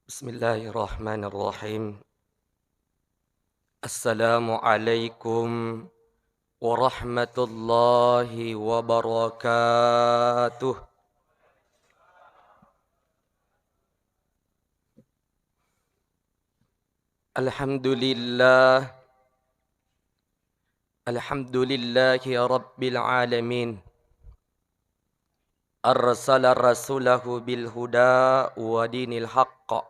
Bismillahirrahmanirrahim. Assalamualaikum warahmatullahi wabarakatuh. Alhamdulillah, alhamdulillahi rabbil alamin. Arsala rasulahu bil huda wa dinil haqq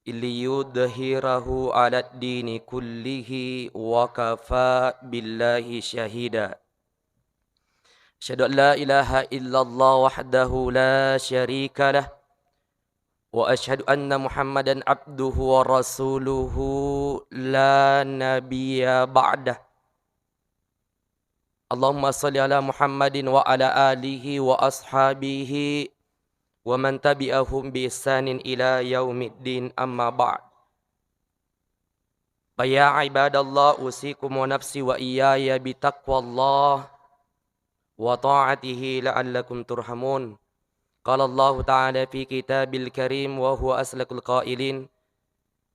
liyudhhirahu 'alad dini kullihi wa kafa billahi syahida. Asyhadu an la ilaha illallah wahdahu la syarika lah wa asyhadu anna Muhammadan abduhu wa rasuluhu la nabiyya ba'dah. Allahumma salli ala Muhammadin wa ala alihi wa ashabihi wa man tabi'ahum bi ihsanin ila yaumiddin, amma ba'd. Ya ibadallah, usikum wa nafsi wa iyaya bitaqwallah wa ta'atihi la'allakum turhamun. Qala Allah ta'ala fi kitabil karim wa huwa aslakul qailin.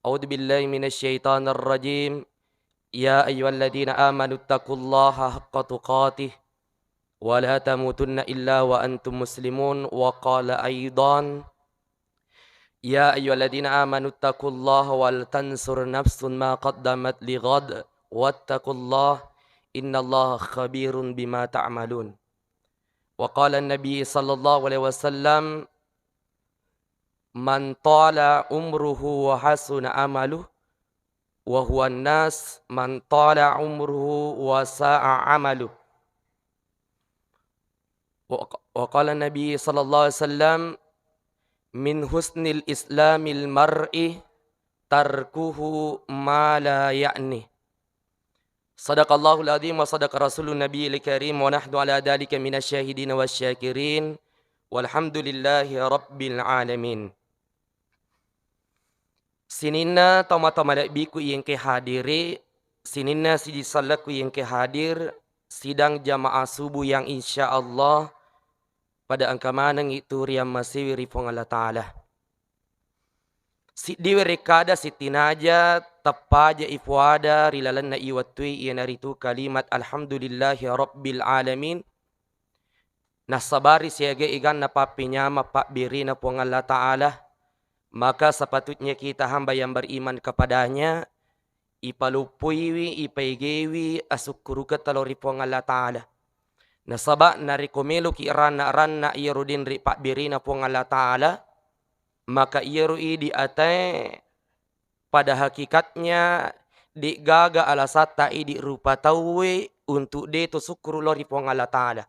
A'udzu billahi minasy syaithanir rajim. Ya ayyuhalladzina amanu taqullaha haqqa tuqatih wa la tamutunna illa wa antum muslimun. Wa qala aidan, ya ayyuhalladzina amanu taqullaha wal tansur nafsun ma qaddamat lighad wattaqullaha innallaha khabirun bima ta'malun. Wa qala an-nabi sallallahu alaihi wasallam, man tala umruhu wa hasuna amaluhu wa huwa an-nas man tala umruhu wa sa'a amaluhu. Wa qala an-nabi sallallahu alaihi wasallam, min husnil islamil mar'i tarkuhu ma la ya'ni. Sadaqallahul azim wa sadaqa rasulun nabiyil karim wa nahnu ala dzalika minasyahidin wasyakirin walhamdulillahi rabbil alamin. Sinina tama-tama biku yang ke hadiri, sinina sidi salaku yang ke hadir sidang jamaah subuh yang insyaallah pada angka manang itu riam masih rifong Allah Ta'ala. Si diwe rekada si tinaja tapaja ifwada rilalan na iwatui iya naritu kalimat alhamdulillahi rabbil alamin. Nasabari siaga igan na papinyama pak biri na puang Allah Ta'ala. Maka sepatutnya kita hamba yang beriman kepadanya ipalupuiwi, ipaigewi, asukuruka talori puang Allah Ta'ala. Nasaba narikomelo ki rana iyarudin ri pak birina puang Allah Ta'ala. Maka iyarui di ate pada hakikatnya di gaga alasata di rupa tawe untuk de to sukuru lori puang Allah Ta'ala.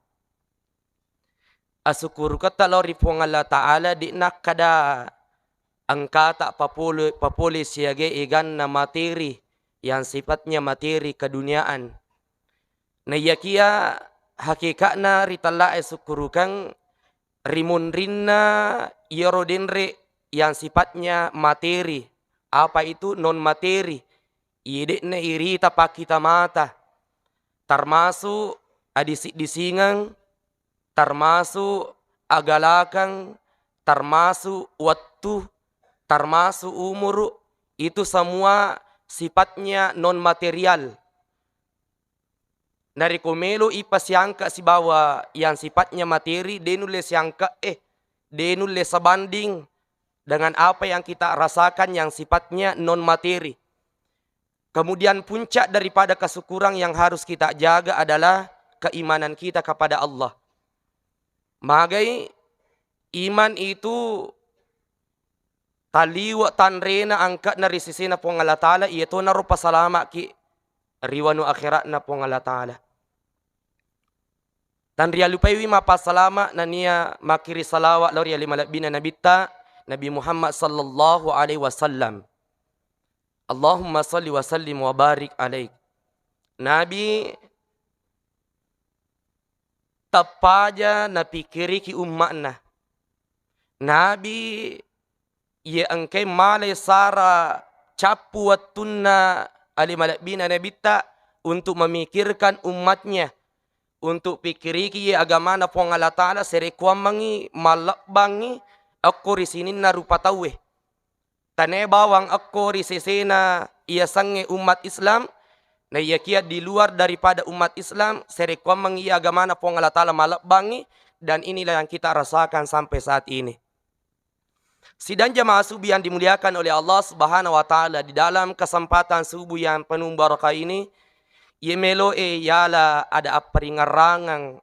Asukuru kata lori puang Allah Ta'ala di nakada angkata papuli siage igan na materi yang sifatnya materi keduniaan. Na yakia hakikatna ritala esukurukan rimun rinna yerodinre yang sifatnya materi. Apa itu non materi? Idekna irita pakita mata. Termasuk adisik disingang, termasuk agalakan, termasuk waktu, termasuk umur, itu semua sifatnya non material. Dari komelo ipas yangka si bawa yang sifatnya materi, denules yangka denules sebanding dengan apa yang kita rasakan yang sifatnya non materi. Kemudian puncak daripada kesyukuran yang harus kita jaga adalah keimanan kita kepada Allah. Magai iman itu taliwa tanrena angkat na risisina po ng Allah Ta'ala, ito na rupa salama ki riwanu akhirat na po ng Allah Ta'ala. Dan ria lupaywi mapasalama na niya makiri salawa lor ya limalabina nabita Nabi Muhammad sallallahu alaihi wasallam. Allahumma salli wa sallim wa barik alaik. Nabi tapaja na pikiri ki ummakna. Nabi ia angkai malay sara capu watunna alimalabina nabita untuk memikirkan umatnya, untuk pikiriki agama na po Allah Ta'ala serekuamangi malakbangi ako risinin na rupa tawe. Tane bawang ako risesena iya sange umat Islam na iya kia di luar daripada umat Islam serekwam mengiya agama na po Allah Ta'ala malakbangi, dan inilah yang kita rasakan sampai saat ini. Sidang jamaah subuh yang dimuliakan oleh Allah Subhanahu wa Ta'ala, di dalam kesempatan subuh yang penuh barakah ini, ia melo yala ada peringarangan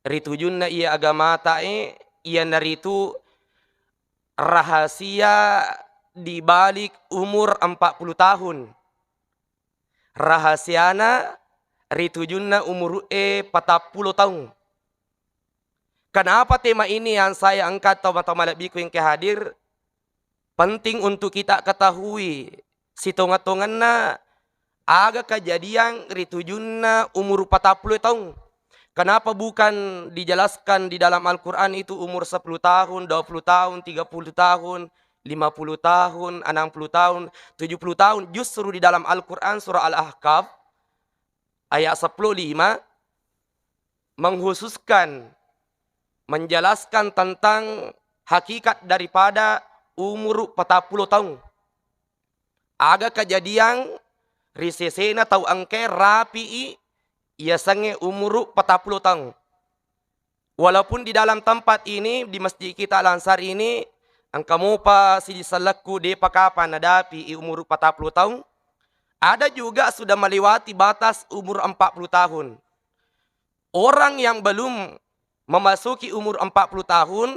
ritujun na ia agama tae ia naritu rahasia di balik umur 40 tahun. Rahasiana ritujun na umur 40 tahun. Kenapa tema ini yang saya angkat teman-teman biku yang kehadir? Penting untuk kita ketahui sitongan-tongan na aga kejadian ritujunna umur 40 tahun. Kenapa bukan dijelaskan di dalam Al-Quran itu umur 10 tahun, 20 tahun, 30 tahun, 50 tahun, 60 tahun, 70 tahun. Justru di dalam Al-Quran surah Al-Ahqaf ayat 15 menghususkan, menjelaskan tentang hakikat daripada umur 40 tahun. Aga kejadian risesena tau angke rapi ia sange umur 40 tahun. Walaupun di dalam tempat ini, di masjid kita Al-Ansar ini, angka mupa si salaku de pakapan nadapi umur 40 tahun. Ada juga sudah melewati batas umur 40 tahun. Orang yang belum memasuki umur 40 tahun,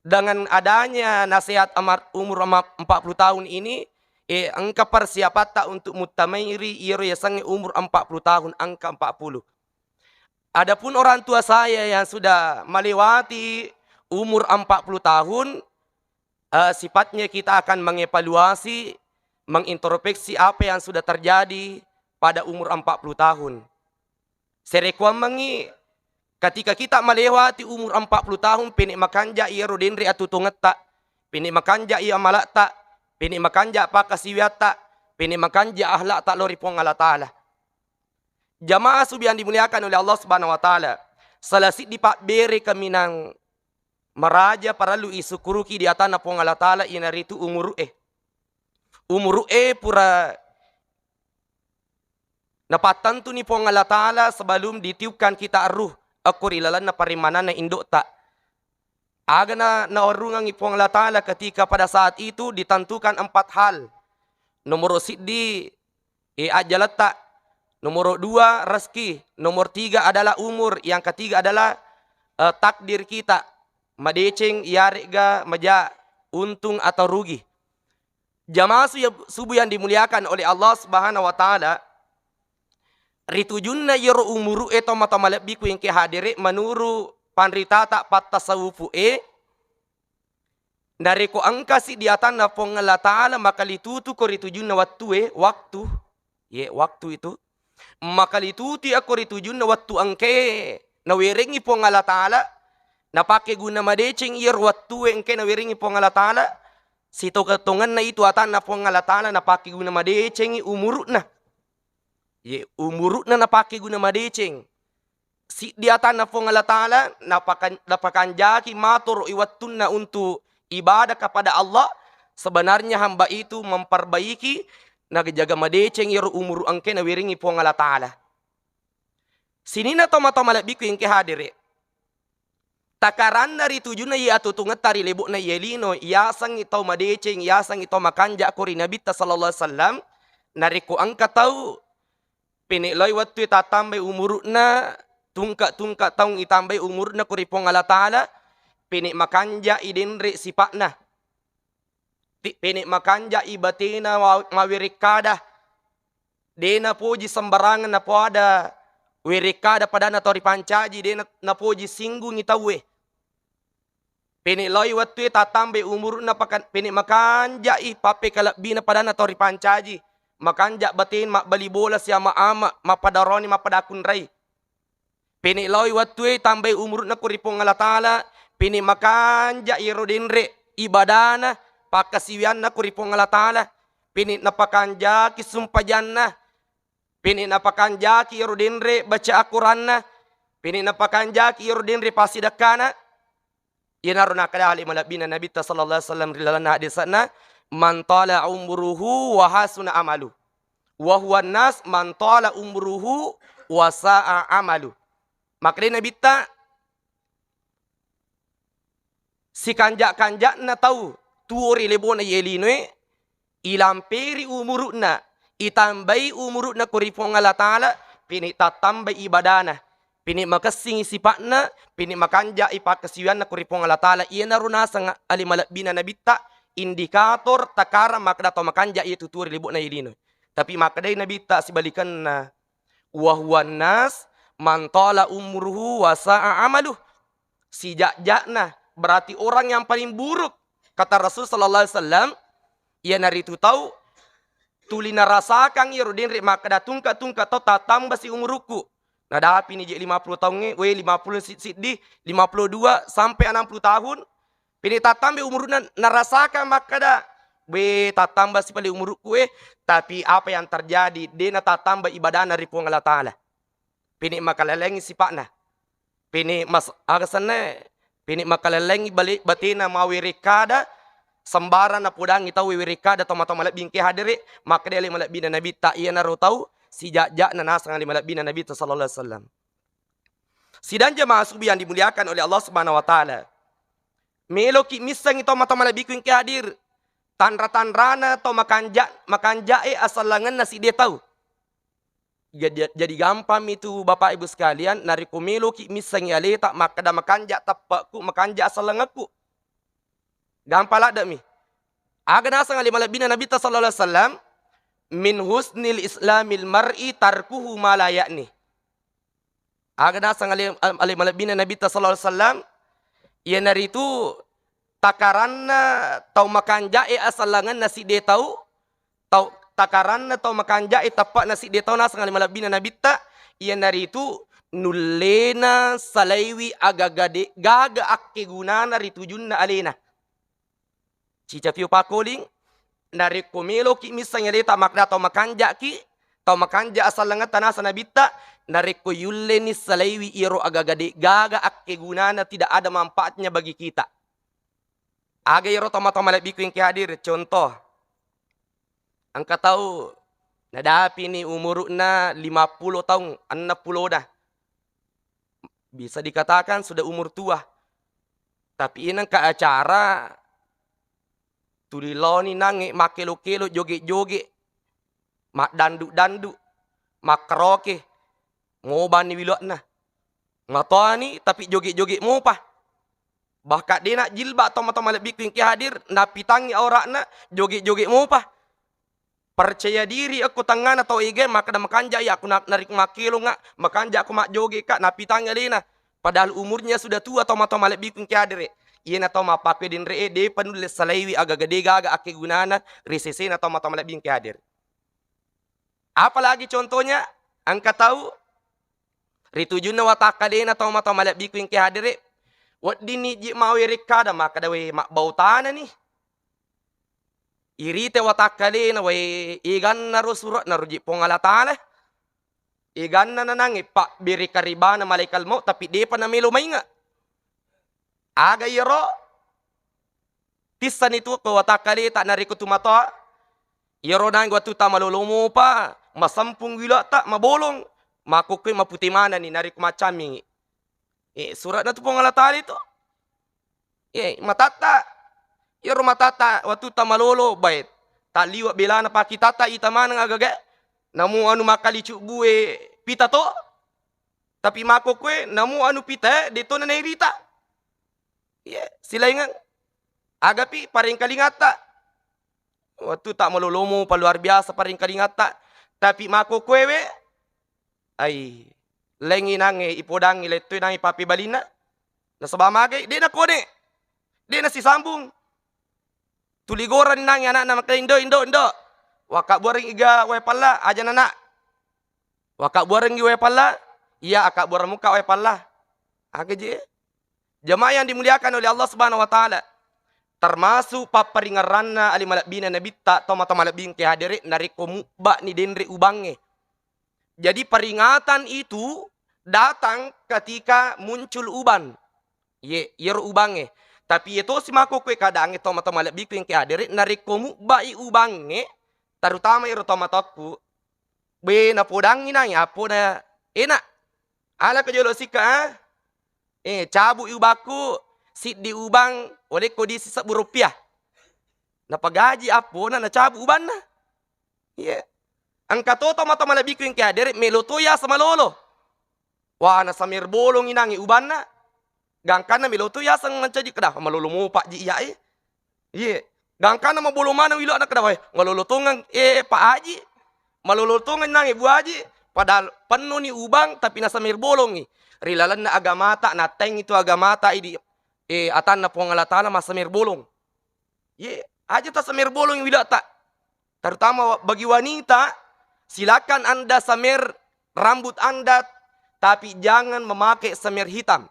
dengan adanya nasihat umur 40 tahun ini, angka persiapan tak untuk mutamairi iro ya sange umur 40 tahun, angka 40. Adapun orang tua saya yang sudah melewati umur 40 tahun, sifatnya kita akan mengevaluasi, mengintrospeksi apa yang sudah terjadi pada umur 40 tahun. Serekwam mengi, ketika kita melewati umur 40 tahun, penik makanja iya rodendri atutungat tak, penik makanja iya malak tak, penik makanja pakasiwat tak, penik makanja ahlak tak lori pong Allah Ta'ala. Jamaah subuh yang dimuliakan oleh Allah Subhanahu wa Ta'ala, salasit di pak bere kami nang meraja paralu isukuruki di atana pong Allah Ta'ala inaritu umur umur pura napatan tu ni pong Allah Ta'ala sebelum ditiupkan kita ruh akur ilalan na parimanan na indok tak. Aga na orungang ipong Allah Ta'ala ketika pada saat itu ditentukan 4 hal. Nomor siddi ajalat tak. Nomor 2 rezeki. Nomor 3 adalah umur. Yang ketiga adalah takdir kita. Madeceng, yarega, maja, untung atau rugi. Jamaah subuh yang dimuliakan oleh Allah Subhanahu wa Ta'ala, ritujunna yoro umuru eto mata malabbiku yang kehadiri menuru panrita tak pat tasawufu dari ko angkasi di atana pong Allah Ta'ala maka litutu ko ritujunna waktu waktu itu maka lituti ako ritujunna waktu angke nawiringi pong Allah Ta'ala napake guna madeceng ir waktu engke nawiringi pong Allah Ta'ala sito ketongan na itu atana pong Allah Ta'ala napake guna madeceng umuru na umurut na napake guna madeceng. Si diatan na pong Allah Ta'ala napakanjaki matur iwatun na untuk ibadah kepada Allah. Sebenarnya hamba itu memperbaiki nagjaga madeceng iro umur angke na wiringi pong Allah Ta'ala. Sini na toma-toma labiku yang kehadiri. Takaran dari tujuh na iya tutungat tari lebok na yelino yasang ito madeceng yasang ito makanja kuri Nabi sallallahu alaihi wasallam nariku angka tau piniloy waktu tatambay umur na tungka taong itambay umur na kuripong Allah Ta'ala pinik makanja idinri sipak na pinik makanja ibatina mawirikada dena puji sembarangan na po ada wirikada pada na tori pancaji dena na puji singgung itawe piniloy waktu tatambay umur na pinik makanja ipape kalabina pada na tori pancaji makanjak batin mak bali bola siya maama mapadaroni mapadakun ray. Pini loy watwe tambay umur na kuripong Allah Ta'ala. Pini makanjak irodinre ibadana pakasiwian na kuripong Allah Ta'ala. Pini napakanjak isumpajan na. Pini napakanjak irodinre baca Al-Quran na. Pini napakanjak irodinre pasidakana. Inaruna kada ali malabina Nabi sallallahu alaihi wasallam rilana hadis sana man tala umruhu wa hasuna amalu wa huwa nas man tala umruhu wa sa'a amalu. Maka Nabi ta si kanjak-kanjak na tahu tuori lebona yelinwe ilamperi umuruna itambai umuruna kuripong Allah Ta'ala pini tatambai ibadana pini makasing sipatna pini makanja ipakasiwan na kuripong Allah Ta'ala iya naruna sang alimalabina na bitta indikator takara makada to makanja iya tuturi libona yelino tapi makadai na bitta sibalikan na wahuwan nas mantola umruhu wasa'a amaluh si jakna berarti orang yang paling buruk kata Rasul sallallahu alaihi wasallam ia naritu tahu tulina rasakan ia rodin rek maka datungka tau tatambah si umurku nah dapi ni je 50 tahun nge we 50 sit di 52 sampai 60 tahun pini tatambah umurna narasakan maka da we tatambah si paling umurku tapi apa yang terjadi dia tatambah ibadah dari Allah Ta'ala pini makalalengi sipakna pini mas agasana pini makalalengi balik batina mawirikada sembaran na pudang itaw wirikada tomato malabing ki hadiri maka dia malabina Nabi ta iya naro tahu si jak na nasang malabina Nabi sallallahu alaihi wasallam. Sidang jemaah subuh yang dimuliakan oleh Allah Subhanahu wa taala. Melo ki misang ito mata malabing ki hadir tanra-tanrana to makanja asalangan na si dia tahu. Jadi gampang itu Bapak Ibu sekalian nari kumelo ki misang yale tak makada makanja tapakku makanja asalangaku. Gampang lah mi. Aga nasa nga limalabina Nabi sallallahu alaihi wasallam min husnil islamil mar'i tarkuhu ma la ya'ni. Aga nasa nga limalabina Nabi sallallahu alaihi wasallam ia naritu takaranna tau makanjae asalangan nasi de tau takaranna tau makanjae tapak nasi de tau nasa nga limalabina Nabi ia naritu nullena salaiwi agagade gaga akke gunana ritujunna alena. Cica piu pakoling nari kumelo ki misalnya dia tak makna atau makanja ki tau makanja asal lengat tanah sana bita nari ko yulleni salaiwi iro agagade gaga akke gunana tidak ada manfaatnya bagi kita. Aga iro tomato malabiku yang hadir contoh. Angka tahu nadapi ni umurna 50 tahun 60 dah. Bisa dikatakan sudah umur tua. Tapi ini ke acara tuliloni nange makelo-kelo joget-joget mak danduk-danduk mak karaoke ngoban ni wilot na ngatoa ni tapi joget-joget mo pa bakat dia nak jilbab atau malabik yang hadir napi tangi aurat na joget-joget mo pa percaya diri aku tangan atau igen maka dah makanja ya aku nak narik makelo ngak makanja aku mak joget kak napi tangi lena padahal umurnya sudah tua atau malabik yang hadir ia na tau mapakwe din ree de panulis salaiwi agagade gaga ake gunana risese na tau matamalabi yang hadir. Apalagi contohnya angka tahu ritujun na watakade na tau matamalabi yang hadir wat dini ji mawe rekada maka dawe mak bautana ni. Irite watakade na we igan na surat na ruji pongala taala. Igan na nanangi pak biri karibana malaikal mo tapi de pa na melo mainga. Aga iro tisan itu ko watakali tak nariko tumata iro nang watu ta malolomo pa masampung wila tak mabolong makukoy maputi mana ni nariko macami surat na tu pongalatali to matata iro matata watu ta malolo bait ta liwa bela na pakitata itaman nga gaga namu anu makalicu buwe pita to tapi makukoy namu anu pita dito na nairita. Sila ingat agapi paring kalingata waktu tak melolomo pa luar biasa paring kalingata tapi mako kwewe ay lengi nange ipodang iletoy nang ipapi balina nasabamagay di na kone di na sisambung tuligoran nang anak na makaindo indo waka buaring iga we pala aja nana waka buaring we pala iya akak buaring muka we pala agaje. Jemaah yang dimuliakan oleh Allah Subhanahu wa taala. Termasuk paparingaranna ali malabina Nabi ta tomata malabing ke hadire nariko mukba ni denre ubange. Jadi peringatan itu datang ketika muncul uban. Yer ubange. Tapi itu si mako kue kadang itu toma lebih kue ke adere narikomu bai ubange terutama iro toma toku be na podang inang apo na enak ala ke jolo sika cabu ubaku sit di ubang oleh ko di sisa rupiah na pagaji apo na cabu uban na iya angka to toma lebih kue ke adere melotoya sama lolo wah na samir bolong inang uban na gangkana miloto ya sang mencadi kedah malolo mo pak ji iya iya gangkana mabolo mana wilo anak kedah ngalolo tongang pak haji malolo tongang nang ibu haji padahal penuh ni ubang tapi nasa mir bolong ni rilalan na agamata na teng itu agamata idi atan na pongalatala masa mir bolong iya aja ta samir bolong wilo tak terutama bagi wanita silakan anda samir rambut anda tapi jangan memakai samir hitam.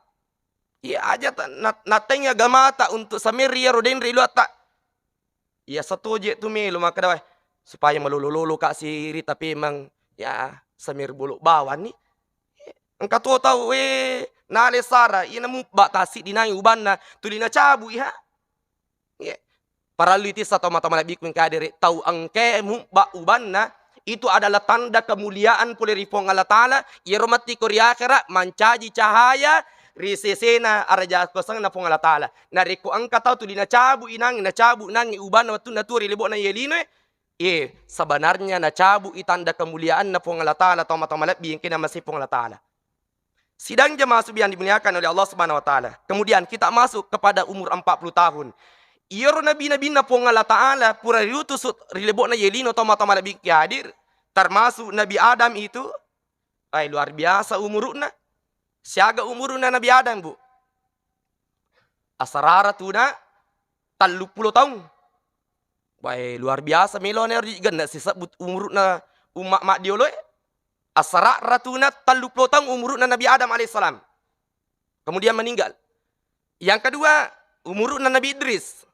Iya aja natengnya gamata untuk samiri ya roden rilu tak. Iya satu je tu melu maka dah supaya melulu-lulu kak siri tapi emang ya samir bulu bawan ni. Engkau tu tahu nale sara iya namu batasi dinai uban na tulina cabu ya. Iya. Paralitis atau mata-mata bikun kadere tahu angke mu ba uban na itu adalah tanda kemuliaan puleripong Allah Ta'ala. Ia romati korea akhirat mancaji cahaya risesena araja kosang na pong Allah Ta'ala. Nariko ang kataw tuli na cabu inang, na cabu nang iuban na watun naturi libo na yelino sebenarnya na cabu itanda kemuliaan na pong Allah Ta'ala atau mata-malat biyang kinamasi pong Allah Ta'ala. Sidang jemaah subihan dimuliakan oleh Allah Subhanahu Wa Ta'ala. Kemudian kita masuk kepada umur 40 tahun. Iyoro nabi-nabi na pong Allah Ta'ala pura riutusut rilebo na yelino atau mata-malat biyang hadir. Termasuk Nabi Adam itu luar biasa umurna. Siaga umur na Nabi Adam bu. Asarara tu na 30 tahun. Baik luar biasa meloner ganda sisabut umur na umak mak diolo. Asarara tu na 30 tahun umur na Nabi Adam alaihissalam. Kemudian meninggal. Yang kedua umur na Nabi Idris.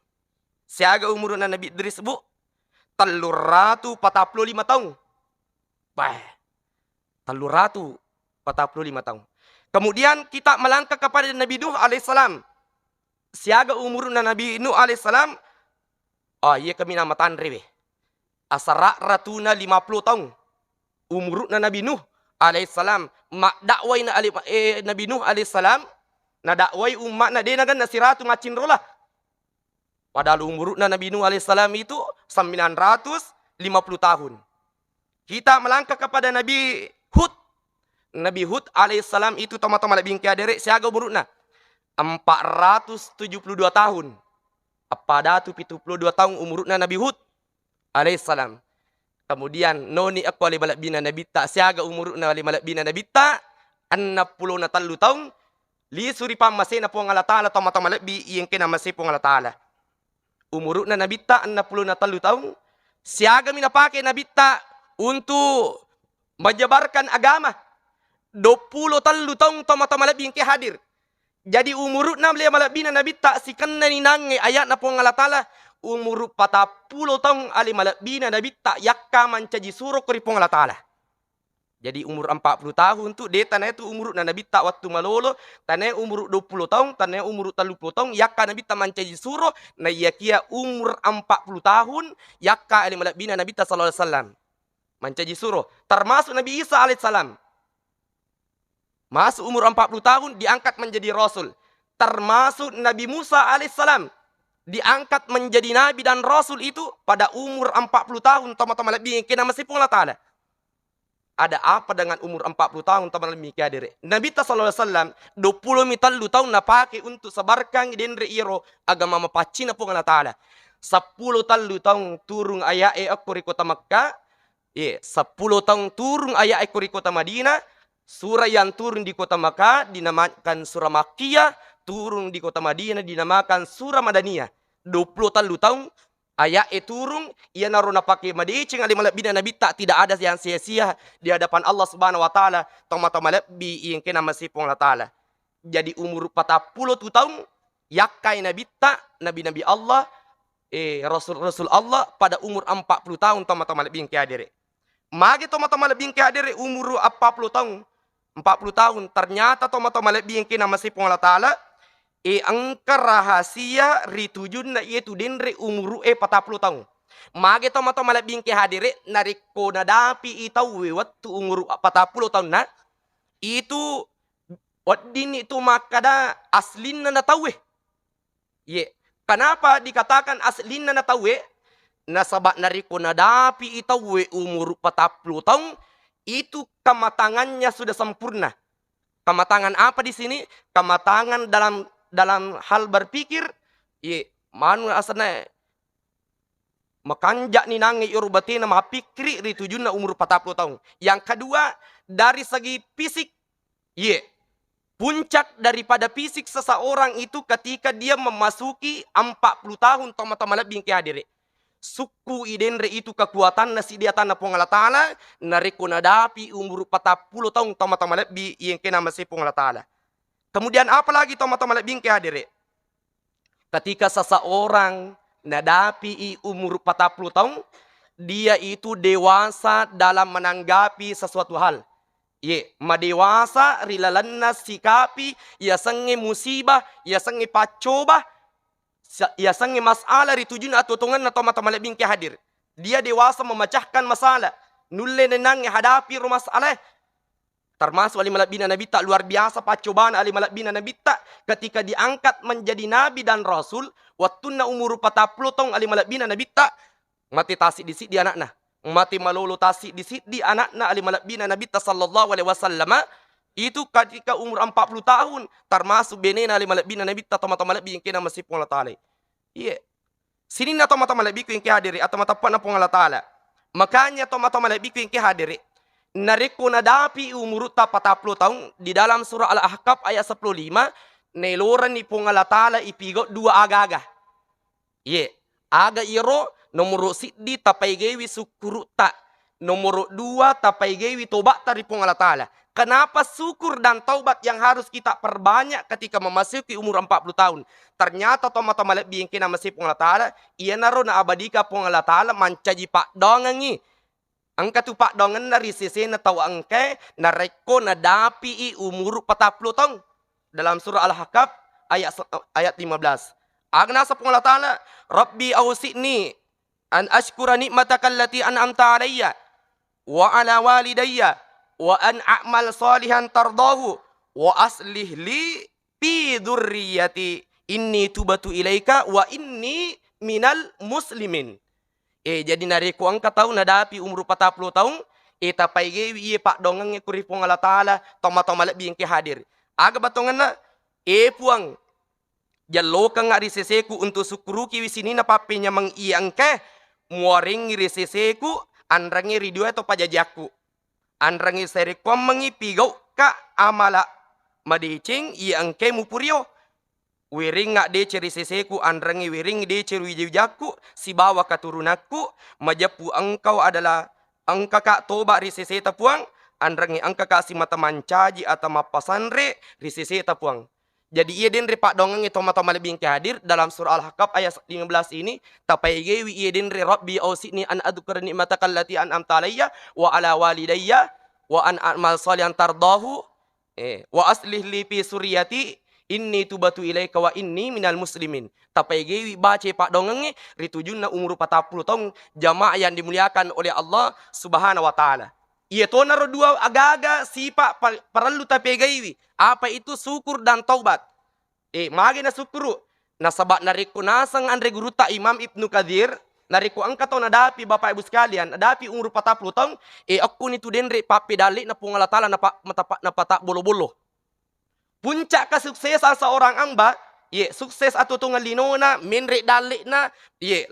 Siaga umur na Nabi Idris bu 345 tahun. Baik. 345 tahun. Kemudian kita melangkah kepada Nabi Nuh alaihissalam. Siaga umur Nabi Nuh alaihissalam. Iya kami nama tanri. Asara ratuna 50 tahun. Umur Nabi Nuh alaihissalam. Mak dakwai Nabi Nuh alaihissalam. Na dakwai umat na denagan nasiratu macin rolah. Padahal umur Nabi Nuh alaihissalam itu 950 tahun. Kita melangkah kepada Nabi Hud. Nabi Hud alaihissalam itu toma-toma lebih kiadere siaga umurna 472 tahun. Apa datu 72 tahun umurna Nabi Hud alaihissalam. Kemudian noni aku ali balak bina Nabi ta siaga umurna ali balak bina Nabi ta 60 tahun. Li suri pamasena pong Allah Ta'ala toma-toma lebih yang kena masih pong Allah Ta'ala. Umurna Nabi ta 60 tahun. Siaga mina pakai Nabi ta untuk menyebarkan agama. 20 tahun toma-toma lebih yang hadir. Jadi umur 6 malabina Nabi tak sikan na ninangi ayat na pong Allah Ta'ala. Umur 40 tahun ali malabina Nabi tak yakka mancaji suruh kuri pong Allah Ta'ala. Jadi umur 40 tahun tu dia tanah itu umur na Nabi tak waktu malolo. Tanah umur 20 tahun, tanah umur 30 tahun. Yakka Nabi tak mancaji suruh. Na yakia umur 40 tahun. Yakka ali malabina Nabi tak sallallahu alaihi wasallam. Mancaji suruh. Termasuk Nabi Isa alaihissalam. Masuk umur 40 tahun diangkat menjadi Rasul. Termasuk Nabi Musa alaihissalam. Diangkat menjadi Nabi dan Rasul itu pada umur 40 tahun. Tama-tama lebih kena masih pun Allah Ta'ala. Ada apa dengan umur 40 tahun teman lebih kaya Nabi sallallahu alaihi wasallam 20 tahun na pakai untuk sebarkan denre iro agama mapacina pun Allah Ta'ala. 10 tahun turun ayat ekor kota Makkah. 10 tahun turun ayat ekor kota Madinah. Surah yang turun di kota Makkah dinamakan surah Makkiyah, turun di kota Madinah dinamakan surah Madaniyah. 20 tahun ayat turun, ia naruna pakai madicing alim bina Nabi tak tidak ada yang sia-sia di hadapan Allah Subhanahu wa taala, toma-toma lebih yang kena masih pun Allah Taala. Jadi umur 40 tahun yakai Nabi tak nabi-nabi Allah rasul-rasul Allah pada umur 40 tahun toma-toma lebih yang magi toma-toma lebih yang umur 40 tahun. 40 tahun ternyata toma-toma lebih yang kena masih pun Allah Ta'ala angka rahasia ritujun na itu denre umuru 40 tahun. Mage toma malabing ke hadire nariko na dapi itaw waktu umur 40 tahun na itu wadin itu makada aslin na natawe. Ye, kenapa dikatakan aslin na natawe? Nasabak nariko na dapi itaw umur 40 tahun itu kematangannya sudah sempurna. Kematangan apa di sini? Kematangan dalam hal berpikir. Ye, manu asana makanjak ni nangi yorubatina mapikri ritujun na umur 40 tahun. Yang kedua, dari segi fisik. Ye, puncak daripada fisik seseorang itu ketika dia memasuki 40 tahun toma-toma lebih ke hadiri. Suku idenre itu kekuatan nasi dia tanah pengala ta'ala. Nariku nadapi umur 40 tahun toma-toma lebih yang kena masih pengala ta'ala. Kemudian apa lagi toma-toma lebih ke hadiri? Ketika seseorang nadapi umur 40 tahun, dia itu dewasa dalam menanggapi sesuatu hal. Ye, madewasa rilalanna sikapi, ya sange musibah, ya sange pacoba, ya sange masalah ritujun atau tungan atau mata malabing ke hadir. Dia dewasa memecahkan masalah. Nulle nenang hadapi masalah. Termasuk Ali Malak bin Nabi tak luar biasa pacobaan Ali Malak bin Nabi tak ketika diangkat menjadi Nabi dan Rasul. Waktu na umur 40 tahun Ali Malak bin Nabi tak mati tasik di sit di anakna. Mati malulu tasik di sit di anakna Ali Malak bin Nabi tak sallallahu alaihi wasallam. Itu ketika umur 40 tahun. Termasuk benena Ali Malak bin Nabi tak atau malak bin kena masih pun Allah Ta'ala. Iya. Sini na atau mata malak bin yang hadiri atau mata pun Allah Ta'ala. Makanya atau mata malak bin yang hadiri. Nariku nadapi umur 40 tahun di dalam surah Al-Ahqaf ayat 15 neloran ni pungala ta'ala ipigo dua aga-aga. Ye, aga iro nomor siddi tapai gewi sukuru tak. Nomor 2 tapai gewi tobat dari pungala ta'ala. Kenapa syukur dan taubat yang harus kita perbanyak ketika memasuki umur 40 tahun? Ternyata toma-toma lebih yang kena masih pungala ta'ala, ia naro na abadika pungala ta'ala mancaji pak dongangi. Angka tu pak dongan dari sisi na tahu angke na reko na dapi umur 40 tahun dalam surah Al-Ahqaf ayat 15. Agna sa Allah Ta'ala, Rabbi awsi'ni an ashkura ni'mataka allati an'amta alayya wa ala walidayya wa an a'mal salihan tardahu wa aslih li fi dzurriyyati inni tubatu ilaika wa inni minal muslimin. Jadi nariku angka tahu nadapi umur 40 tahun. Tapai gewi pak dongang kuripong Allah Ta'ala. Toma-toma lebih yang hadir. Aga batongan na. Puang. Jalo ka nga riseseku untuk sukuruki wisini na papinya mang iyang ke. Muaring riseseku. Andrangi ridua atau pajajaku. Andrangi serikwa mangipigaw ka amala. Madicing iyang ke mupuryo. Wiring nga de ceri seseku andrangi wiring de ceri wijaku si bawa keturunanku majapu engkau adalah angka kak toba riseseta puang andrangi angka kak si mata mancaji atau mapasandre riseseta puang. Jadi ia den repak dongang itu mata malebing hadir dalam surah Al-Ahqaf ayat 15 ini tapai gewi ia den re rabbi ausini an adukar nikmatakal lati an amtalayya wa ala walidayya wa an amal salihan tardahu wa aslih li fi suryati inni tubatu ilaika wa inni minal muslimin. Tapai gewi baca pak dongenge ritujun na umur 40 tahun jamaah yang dimuliakan oleh Allah Subhanahu wa taala. Ia to naro dua aga-aga sifat perlu tapai gewi. Apa itu syukur dan taubat. Magi na syukuru. Nasabak nariku nasang andre guru ta Imam Ibnu Katsir nariku angka to nadapi Bapak Ibu sekalian nadapi umur 40 tahun aku ni tu denre papi dalik na pungala taala na patak bolo-bolo. Puncak kesuksesan seorang amba, sukses atau tunggal linona, menrek dalik na,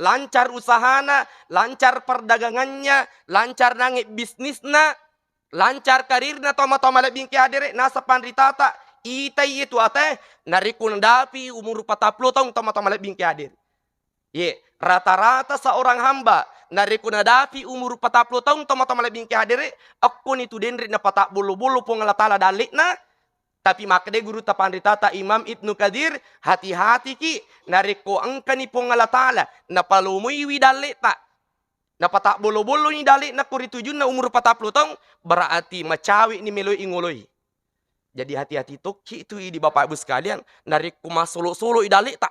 lancar usahana, lancar perdagangannya, lancar nangit bisnisna, lancar karirna, toma-toma lebih ke adere, nasa pandritata, itai itu ate, nariku nandapi umur 40 tahun, toma-toma lebih ke adere. Rata-rata seorang hamba, nariku nadapi umur 40 tahun, toma-toma lebih ke adere, aku ni tu denri na patak bulu-bulu pongalatala dalik na, tapi makde guru tapandritata Imam Ibnu Katsir hati-hati ki nariko angka ni pongalatala na palumuy widalik tak na patak bolo-bolo ni dalik na kuritujun na umur 40 tahun berarti macawi ni meloy ingoloy. Jadi hati-hati toki itu di Bapak Ibu sekalian. Narik kuma solo-solo idalik tak.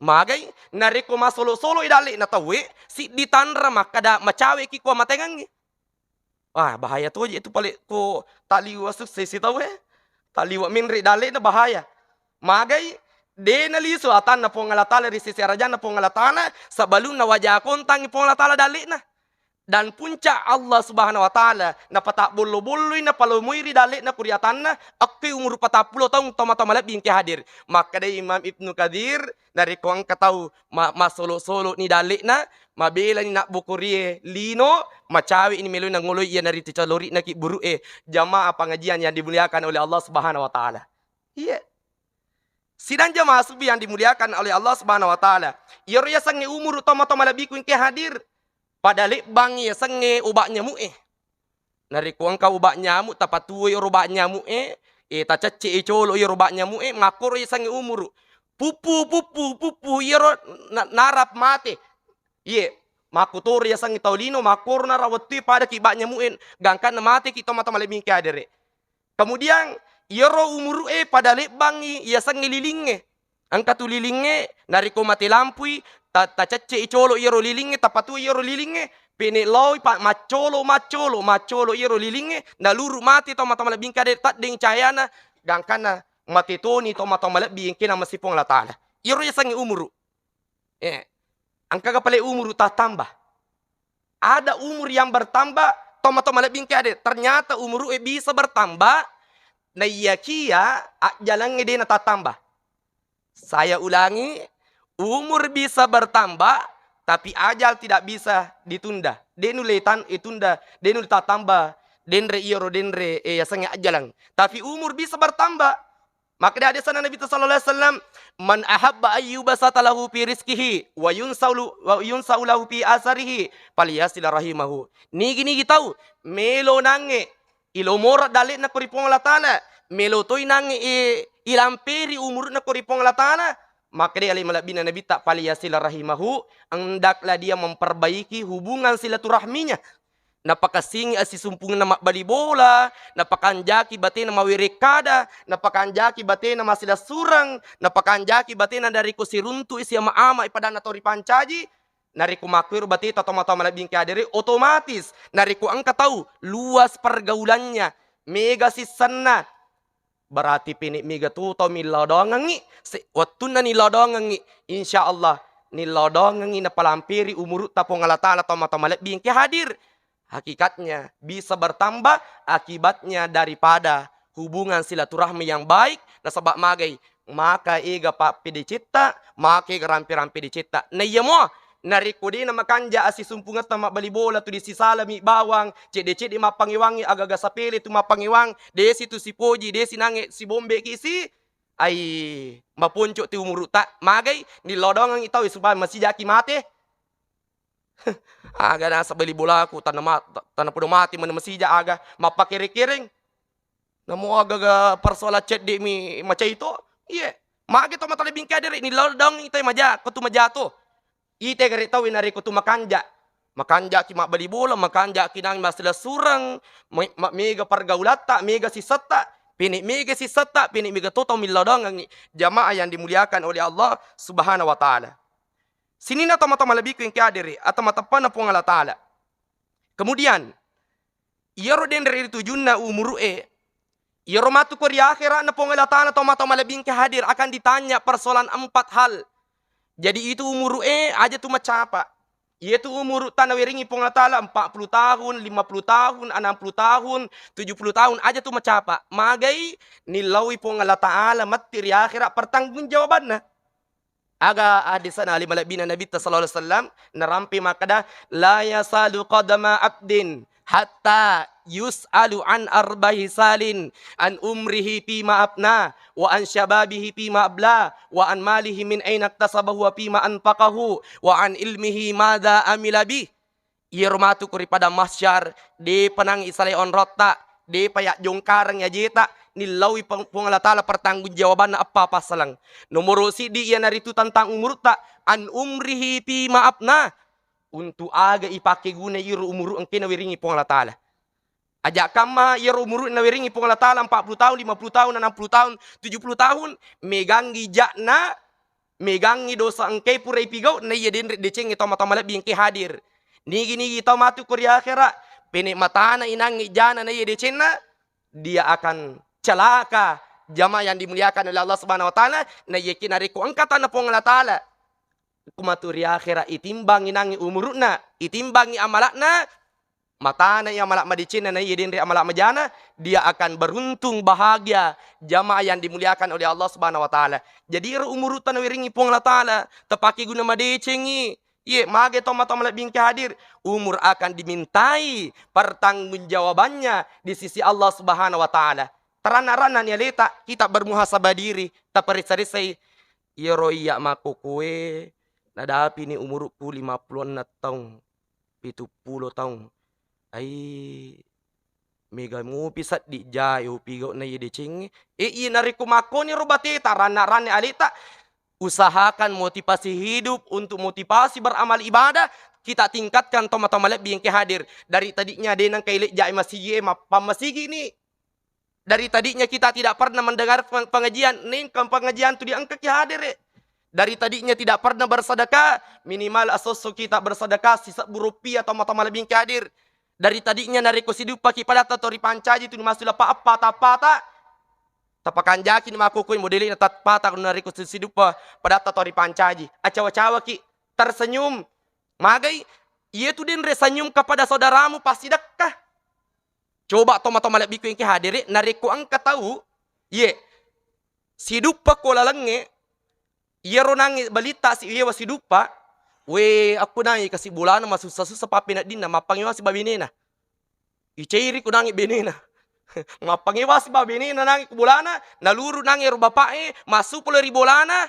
Magai narik kuma solo-solo idalik na tawe. Si ditandra makada macawe ki kuah matengang. Wah bahaya tuh itu paling ko tali wasuk sesi tawe. Tali wa minri dalik na bahaya. Magai de na liso atan na pongalatala risi serajan na pongalatana. Sabalun na wajah kontang pongalatala dalik na. Dan puncak Allah subhanahu wa ta'ala na patak bulu-bului na palumuiri dalik na kuriatan na akti umur 40 tahun toma-toma lebih ke hadir. Maka dari Imam Ibnu Katsir dari kuang katau solo-solo ni dalik na mabela ni nak bukurie lino macawi ini melu na ngului ia nari ticalori na ki buru jamaah pengajian yang dimuliakan oleh Allah subhanahu wa ta'ala. Iya. Sidang jamaah subi yang dimuliakan oleh Allah subhanahu wa ta'ala. Ia raya sange umur toma-toma lebih ke hadir. Pada bang ya senge ubaknya mu nari kuang kau ubaknya mu tapatuwe ubaknya mu ta cece colo ya ubaknya mu ngakor ya sange umur pupu ya narap mate ye makutor ya sange taulino makor narawati pada kibaknya mu gangkan na mate kita mata lebih kadere. Kemudian yero umur pada bang ya sange lilinge angkat tu lilinge nari ko mati lampui ta cece icolo iro lilinge tapatu iro lilinge pene loy pa macolo iro lilinge na luru mati to mata malabing kade tat ding cayana gangkana mati toni to mata malabing kina masipong latala iro yasangi umuru angka kapale umuru ta tambah ada umur yang bertambah to mata malabing kade ternyata umuru bisa bertambah na iya kia jalan ngede na tatambah. Saya ulangi, umur bisa bertambah, tapi ajal tidak bisa ditunda. Denu letan itunda, denu tatambah, denre iro denre ya sange ajalang. Tapi umur bisa bertambah. Maka ada sana Nabi sallallahu alaihi wasallam, man ahabba ayyuba satalahu fi rizqihi wa yunsau lahu fi asarihi falyasil rahimahu. Nigi tahu, melo nange ilo morat dalik na kuripong latana, melo toy nange ilamperi umur na kuripong latana. Maka dia malabina Nabi tak paliyasil rahimahu, hendaklah dia memperbaiki hubungan silaturahminya. Napakasingi asisumpung na bali bola, napakanjaki batin na mawirikada, napakanjaki batin na masila surang, napakanjaki batin na dari kusiruntu isya maama ipada na tori pancaji, nariku makwir batin tato-mato malabing kadiri, otomatis nariku angka tahu luas pergaulannya, mega sisana. Berarti pinik miga tu tau mi lodongangi waktu na ni lodongangi insyaallah ni lodongangi na palampiri umur tapong alatala atau mata malabing ke hadir. Hakikatnya bisa bertambah akibatnya daripada hubungan silaturahmi yang baik na sabab magay maka iga pa pidicita maka iga rampi-rampi dicita na iya mo narikudi na makanja asi sumpungat na mabali bola tu di si salami bawang cede mapangiwangi agaga sapele tu mapangiwang desi tu si poji desi nange si bombe kisi ay mapunco ti umuruta magay nilodongang itaw supaya masih jaki mate aga nasa bali bola ko tanah puno mati man masija aga mapakiri-kiring namo agaga persoalan chat di mi maca itu iya magay to matalibing kadiri nilodong itay maja kutu majato. Ite gari tau inari ko tu makanja ki bali bola makanja kinang masila surang mega pargaulata mega sisata pinik mega toto milodong ang jamaah yang dimuliakan oleh Allah subhanahu wa ta'ala. Sini na tama-tama lebih ko yung kiadiri atau matapan na po ng Allah ta'ala. Kemudian iyaro din dari tujun na umuru iyaro matu ko riakhira na po ng Allah ta'ala tama-tama lebih hadir akan ditanya persoalan 4 hal. Jadi itu umur aja tuh macapa. Yaitu umur tanawiringi pong natala 40 tahun, 50 tahun, 60 tahun, 70 tahun aja tuh macapa. Magay nilawi pong Allah Ta'ala matiri akhirat pertanggungjawaban na. Aga hadis sana limalabina Nabi sallallahu alaihi wasallam narampi makada la yasalu qadama abdin hatta yus'alu an arba'i salin an umrihi fima abna wa an syababihi fima abla wa an malihi min aina iktasabahu wa fima anfaqahu wa an ilmihi madza amila bih. Irmatu kuripada masyar di penang isalay on rota di payak jongkarang ya jeta nilawi pengalatala pertanggungjawaban apa pasalang. Nomor sidi ia naritu tentang umur tak an umrihi fima abna untuk aga ipake guna iru umuru ang kinawiringi pengalatala. Ajak kama iro umurut na wiringi pung Allah Ta'ala 40 tahun, 50 tahun, 60 tahun, 70 tahun. Megangi jakna, megangi dosa engke purai pigau, na iya denri deceng ito matamalab bingke hadir. Nigi-nigi ito matu kuria akhira, penikmatana inangi jana na iya decengna, dia akan celaka. Jamaah yang dimuliakan oleh Allah Subhanahu wa taala, na iya kinariku angkatan na pung Allah Ta'ala. Kumaturi akhira itimbang inangi umurutna, itimbangi amalakna, mata na yang malak madicina na yedin amalak majana, dia akan beruntung bahagia. Jamaah yang dimuliakan oleh Allah Subhanahu wa taala. Jadi umurutan wiringi pung Allah Taala tepaki guna madicengi. Ye mage toma malak bingki hadir, umur akan dimintai pertanggungjawabannya di sisi Allah Subhanahu wa taala. Terana-rana ya leta kita bermuhasabah diri, ta perisai ya roya maku kue nadapi ni umurku 56 tahun, 70 tahun. Ay mega mo pisat di jayo pigo na yedecing inariku mako ni robate tarana-rana alita. Usahakan motivasi hidup untuk motivasi beramal ibadah kita tingkatkan toma-toma lebih yang hadir. Dari tadinya denang kailik jai masigi pamasigi ni. Dari tadinya kita tidak pernah mendengar pengajian, nih pengajian tu diangkat hadir. Dari tadinya tidak pernah bersedekah, minimal asoso kita bersedekah sisa rupiah toma-toma lebih yang hadir. Dari tadinya nariku sidup paki pada tatori pancaji tu masuk apa tak tapakan jakin makukui modelin tat pata nariku sidup pada tatori pancaji acawa-cawa ki tersenyum magai ia tu din resenyum kepada saudaramu pasti dekkah. Coba toma-toma lebih yang hadiri nariku angkat tahu ye sidup ko lalenge ia ronangi balita si iya wasidupa. We aku nangi kasih bulan masuk susah papinat din na mapangiwa si babinena. Icairi ko nangi benena. Mapangiwa si babinena nangi kubulana, naluru nangi rubapae, masuk pula ribolana.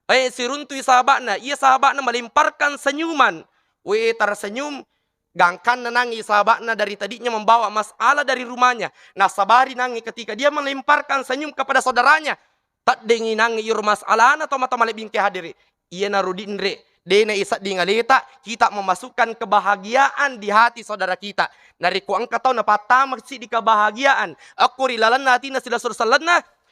Siruntui sahabatna, iya sahabatna melimparkan senyuman. We tersenyum, gangkan na nangi sahabatna dari tadinya membawa masalah dari rumahnya. Nasabari nangi ketika dia melimparkan senyum kepada saudaranya. Tak dengi nangi iru masalah na toma-toma lebih ke hadiri. Iya narudinre. Dena isat di ngalita, kita memasukkan kebahagiaan di hati saudara kita. Nariku angkat tahu na patama si di kebahagiaan. Aku rilalan nati na sila sursalan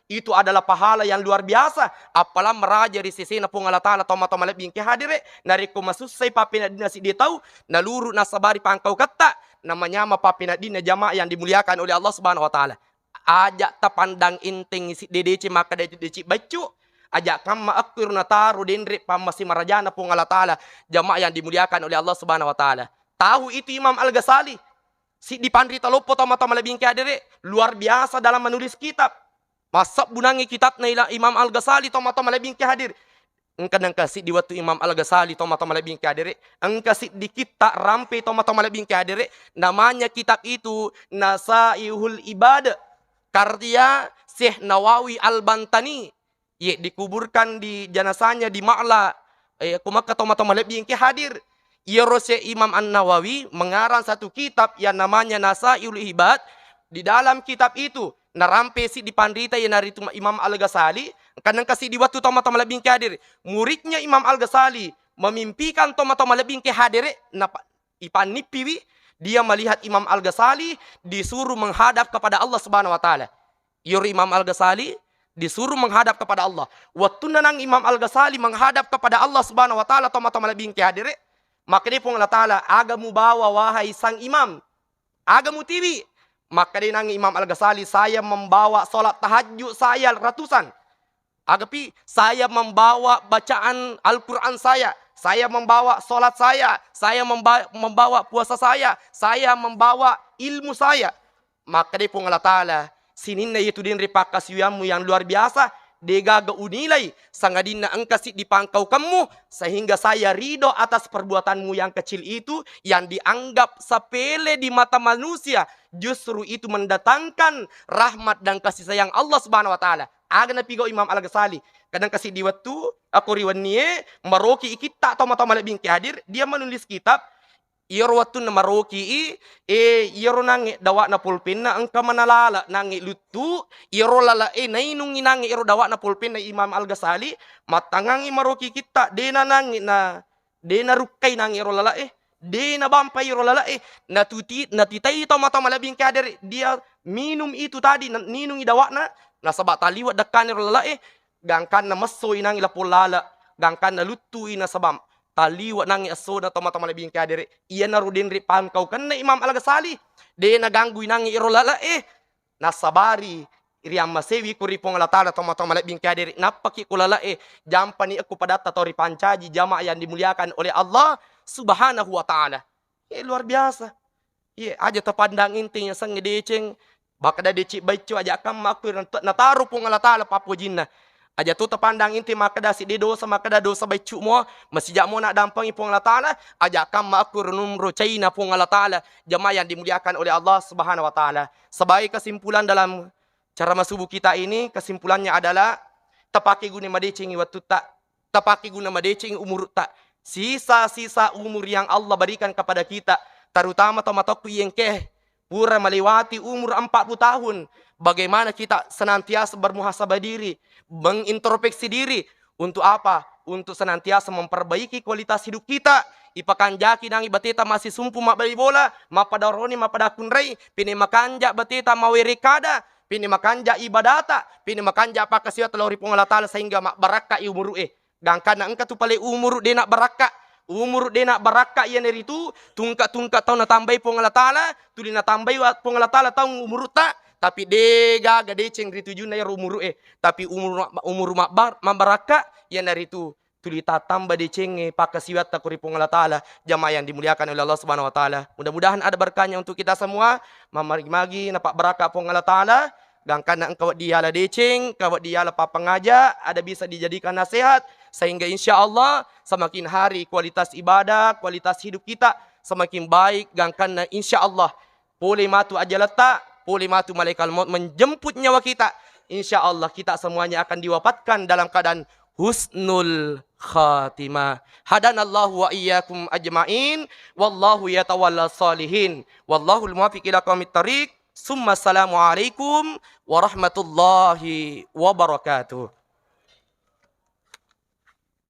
itu adalah pahala yang luar biasa. Apalah meraja di sisi na pung Allah Ta'ala toma-toma lebih ke hadire. Nariku masuk say papina dina si dia tahu. Naluru nasabari pangkau kata. Namanya ma papina dina jamaah yang dimuliakan oleh Allah Subhanahu wa taala. Ajak tapandang inting si dedeci maka dedeci bacu. Ajak kama akur na taru denri pamasi marajana pung Allah Ta'ala. Jamaah yang dimuliakan oleh Allah Subhanahu wa taala. Tahu itu Imam Al-Ghazali. Si dipandri talopo toma-toma lebih ke hadire. Luar biasa dalam menulis kitab. Masak bunangi kitab na Imam Al-Ghazali toma-toma lebih ke hadir. Engkau kasih di waktu Imam Al-Ghazali toma-toma lebih ke hadir. Engkau kasih di kitab rampe toma-toma lebih ke hadir. Namanya kitab itu Nasaihul Ibadah. Karya Syekh Nawawi Al-Bantani. Ye dikuburkan di jenazahnya di Ma'la. Kumaka toma-toma lebih ke hadir. Yerose Imam An-Nawawi mengarang satu kitab yang namanya Nasaihul Ibadah. Di dalam kitab itu narampe si dipandrita yang dari Imam Al-Ghazali. Kadang kasih di waktu toma-toma lebih ke hadir. Muridnya Imam Al-Ghazali memimpikan toma-toma lebih ke hadir. Ipanipiwi. Dia melihat Imam Al-Ghazali disuruh menghadap kepada Allah Subhanahu wa taala. Imam Al-Ghazali disuruh menghadap kepada Allah. Waktu nanang Imam Al-Ghazali menghadap kepada Allah Subhanahu wa taala toma-toma lebih ke hadir. Maka dia pun Allah Ta'ala agamu bawa wahai sang imam. Agamu tiwi. Maka dia nang Imam Al-Ghazali saya membawa solat tahajud saya ratusan. Agapi saya membawa bacaan Al-Quran saya membawa solat saya membawa puasa saya membawa ilmu saya. Maka dia pun Allah Ta'ala sinin na itu din ripakasyamu yang luar biasa. Dega unilai sangadina engkasi dipangkau kamu sehingga saya ridho atas perbuatanmu yang kecil itu yang dianggap sepele di mata manusia, justru itu mendatangkan rahmat dan kasih sayang Allah Subhanahu wa taala. Aga napigo Imam Al-Ghazali kadang kasih di waktu aku riwanie maroki kita toma-toma lebih ke hadir dia menulis kitab iro waktu na maroki iro nangi dawa na pulpin na angka manalala nangi lutu iro lala nainungi nangi iro dawa na pulpin na Imam Al-Ghazali matangangi maroki kita dena nangi na dena rukai nangi iro lala De na bampai rolala natitay tama-tama labing kader dia minum itu tadi ninung idawakna nasaba taliwat dakkan rolala gangkan na masoy nang ila polala gangkan na lutuy na sabam taliwat nang aso na tama-tama labing kader iya na rudin ri kau kan na Imam Al-Ghazali de na gangguy nang irolala nasabari iriam masewi kuri pong latala tama-tama labing kader napaki kulala jampani aku padata tori pancaji jamaah yang dimuliakan oleh Allah Subhanahu wa ta'ala. Luar biasa. Aja terpandang intinya sang ngedeceng. Baka da decik baicu aja kam makir nataruh pung Allah ta'ala papu jinna. Aja tu terpandang inti maka da si dosa maka da dosa baicu mo. Masih jak mo nak dampangi pung Allah ta'ala. Aja kam makir numro China pung Allah ta'ala. Jamaah yang dimuliakan oleh Allah Subhanahu wa ta'ala. Sebagai kesimpulan dalam cara masubuh kita ini. Kesimpulannya adalah. Tapaki guna madecing waktu tak. Tapaki guna madecing umur tak. Sisa-sisa umur yang Allah berikan kepada kita. Terutama tomatokku yang pura melewati umur 40 tahun. Bagaimana kita senantiasa bermuhasabah diri. Mengintrospeksi diri. Untuk apa? Untuk senantiasa memperbaiki kualitas hidup kita. Ipakan jaki nang bateta masih sumpu mak bali bola. Mapadaroni mapadakun rei. Pini makanjak bateta mawerikada. Pini makanjak ibadata. Pini makanjak pakasiwa telori pengalatala sehingga mak baraka umur Gangkan na engka tu pale umur de nak baraka. Umur de nak baraka yan itu tungka-tungka tau na tambay pong Allah Ta'ala. Tuli na tambay pong Allah Ta'ala tau umur tak. Tapi dega gade ceng ritu juna ya umur Tapi umur baraka yan itu. Tuli ta tambah de ceng pakasiwat ta kuri pong Allah Ta'ala. Jamaah yang dimuliakan oleh Allah Subhanahu wa taala. Mudah-mudahan ada berkahnya untuk kita semua. Mamagi-magi napak baraka pong Allah Ta'ala. Gangkan na engkau dia lah deceng, kawat dia lah papangaja, ada bisa dijadikan nasihat, sehingga insya Allah semakin hari kualitas ibadah, kualitas hidup kita semakin baik. Gangkan na insya Allah boleh matu aja letak, boleh matu malaikat maut menjemput nyawa kita. Insya Allah kita semuanya akan diwafatkan dalam keadaan husnul khatimah. Hadanallahu wa iyyakum ajma'in, wallahu yatawalla salihin, wallahul muwaffiq ila aqwamit thariq. Assalamualaikum warahmatullahi wabarakatuh.